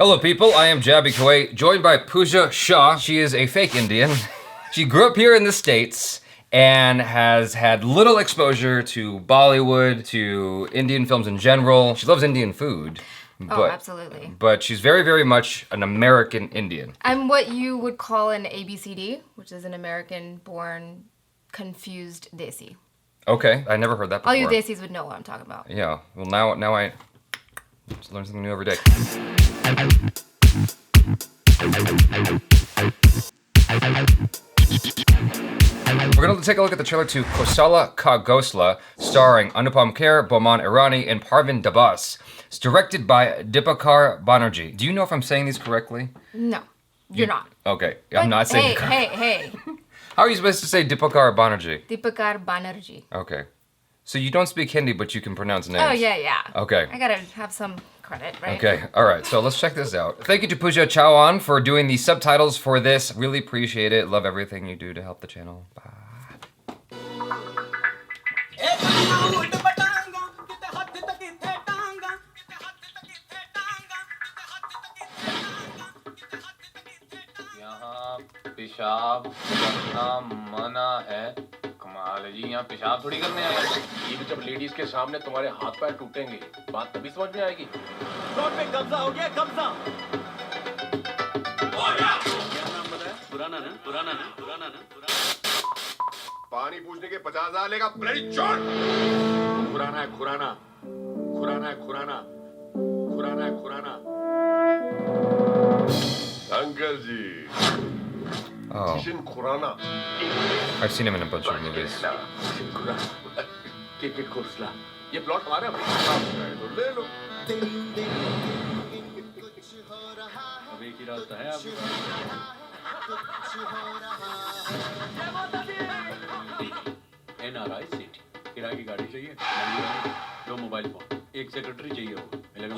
Hello people, I am Jaby Koay, joined by POOJA SHAH. She is a fake Indian. She grew up here in the States and has had little exposure to Bollywood, to Indian films in general. She loves Indian food. Absolutely. But she's very, very much an American Indian. I'm what you would call an ABCD, which is an American-born confused Desi. Okay, I never heard that before. All you Desis would know what I'm talking about. Yeah, well now I just learn something new every day. We're gonna take a look at the trailer to KHOSLA Ka GHOSLA, starring Anupam Kher, Boman Irani, and Parvin Dabas. It's directed by Deepakar Banerjee. Do you know if I'm saying these correctly? No, you're not. Okay, I'm not saying Hey. How are you supposed to say Deepakar Banerjee? Deepakar Banerjee. Okay. So you don't speak Hindi, but you can pronounce names. Oh, yeah. Okay. I gotta have some credit, right? Okay, all right, so let's check this out. Thank you to POOJA Chauhan for doing the subtitles for this. Really appreciate it. Love everything you do to help the channel. Bye. पेशाब करना मना है। कमाल है जी, यहाँ पेशाब थोड़ी करने आए हैं। ये जब लेडीज के सामने तुम्हारे हाथ पैर टूटेंगे, बात तभी समझ में आएगी। प्लॉट पे कब्जा हो गया, कब्जा। क्या नाम बताया? पुराना ना। पानी पूछने के 50,000 लेगा ब्लडी चोर। Khurana. Shankar ji. Oh. Khurana. I've seen him in a bunch of movies. घोसला। ये प्लॉट हमारा है, तो ले लो। अब एक ही रास्ता है आपके पास। NRI सीट, किराए की गाड़ी चाहिए, 2 मोबाइल फोन, 1 सेक्रेटरी चाहिए हो, मिलेगा?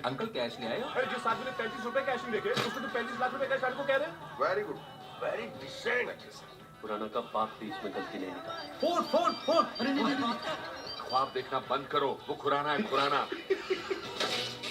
अंकल कैश ले आए हो? अरे जिस आदमी ने 35 रुपए कैश में देखे, उसको तो 35 लाख रुपए कैश आने को कह रहे हैं। Very good, very decent. पुराना का पाप भी इसमें गलती नहीं निकाली। फोन। अरे नहीं। ख्वाब देखना बंद करो, वो खुराना है।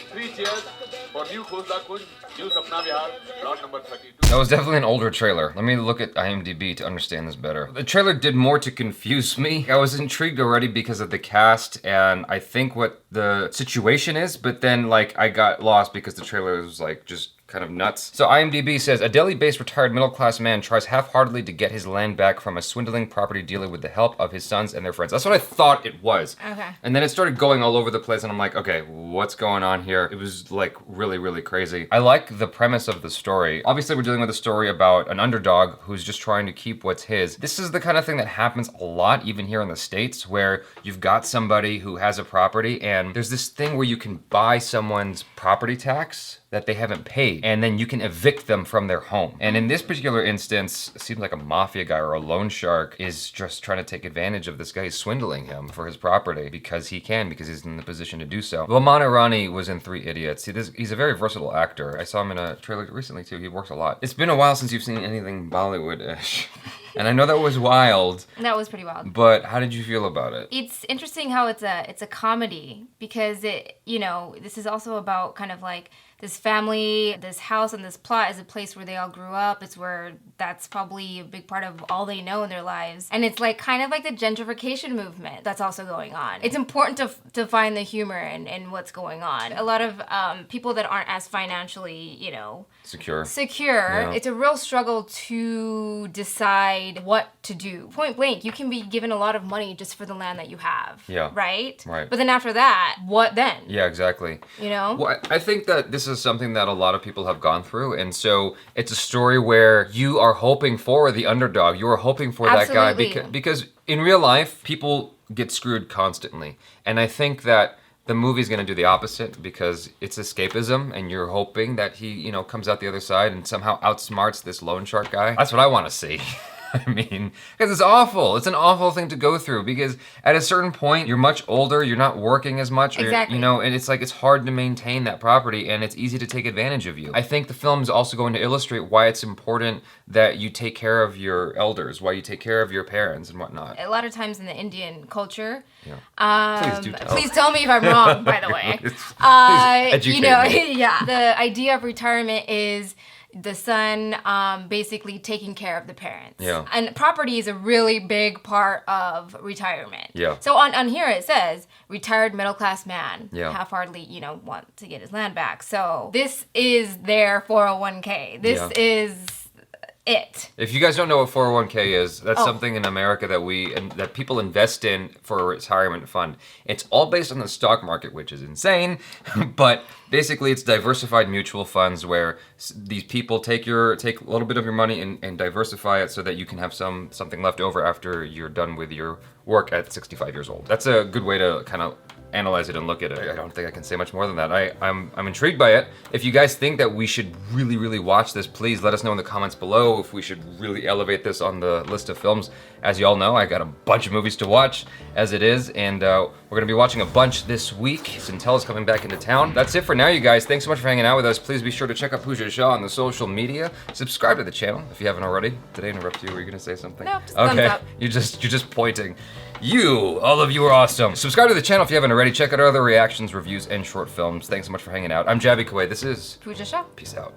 3 cheers for new Khosla Kunj, new Sapna Vihar, plot number 32. That was definitely an older trailer. Let me look at IMDb to understand this better. The trailer did more to confuse me. I was intrigued already because of the cast and I think what the situation is, but then like I got lost because the trailer was like just kind of nuts. So IMDb says, a Delhi-based retired middle-class man tries half-heartedly to get his land back from a swindling property dealer with the help of his sons and their friends. That's what I thought it was. Okay. And then it started going all over the place and I'm like, okay, what's going on here? It was like really, really crazy. I like the premise of the story. Obviously we're dealing with a story about an underdog who's just trying to keep what's his. This is the kind of thing that happens a lot, even here in the States, where you've got somebody who has a property and there's this thing where you can buy someone's property tax that they haven't paid, and then you can evict them from their home. And in this particular instance, it seems like a mafia guy or a loan shark is just trying to take advantage of this guy. He's swindling him for his property because he can, because he's in the position to do so. Boman Irani was in 3 Idiots. He's a very versatile actor. I saw him in a trailer recently too. He works a lot. It's been a while since you've seen anything Bollywood-ish. And I know that was wild. That was pretty wild. But how did you feel about it? It's interesting how it's a comedy because this is also about kind of like this family, this house, and this plot is a place where they all grew up. It's where that's probably a big part of all they know in their lives. And it's like kind of like the gentrification movement that's also going on. It's important to find the humor in what's going on. A lot of people that aren't as financially, Secure. Yeah. It's a real struggle to decide what to do. Point blank, you can be given a lot of money just for the land that you have. Yeah. Right? Right. But then after that, what then? Yeah, exactly. Well, I think that this is something that a lot of people have gone through, and so it's a story where you are hoping for the underdog. You are hoping for Absolutely. that guy because in real life, people get screwed constantly. And I think that the movie's gonna do the opposite because it's escapism and you're hoping that he, comes out the other side and somehow outsmarts this loan shark guy. That's what I wanna see. I mean, because it's awful. It's an awful thing to go through because at a certain point, you're much older, you're not working as much, or, Exactly. you know, and it's like it's hard to maintain that property and it's easy to take advantage of you. I think the film's also going to illustrate why it's important that you take care of your elders, why you take care of your parents and whatnot. A lot of times in the Indian culture, Please do tell. please tell me if I'm wrong, by the way. Please educate You know, me. yeah. The idea of retirement is the son basically taking care of the parents. Yeah. And property is a really big part of retirement. Yeah. So on here it says, retired middle class man, Yeah. half-heartedly, you know, want to get his land back. So this is their 401k. This Yeah. is it. If you guys don't know what 401k is, that's Oh. something in America that people invest in for a retirement fund. It's all based on the stock market, which is insane, but basically it's diversified mutual funds where these people take a little bit of your money and diversify it so that you can have something left over after you're done with your work at 65 years old. That's a good way to kind of analyze it and look at it. I don't think I can say much more than that. I'm intrigued by it. If you guys think that we should really watch this, please let us know in the comments below if we should really elevate this on the list of films. As you all know, I got a bunch of movies to watch as it is, and we're gonna be watching a bunch this week. Sintel's coming back into town. That's it for now, you guys. Thanks so much for hanging out with us. Please be sure to check out POOJA SHAH on the social media. Subscribe to the channel if you haven't already. Did I interrupt you? Were you gonna say something? No, just thumbs up. You're just pointing. All of you are awesome. Subscribe to the channel if you haven't already. Check out our other reactions, reviews, and short films. Thanks so much for hanging out. I'm Jaby Koay. This is POOJA SHAH. Peace out.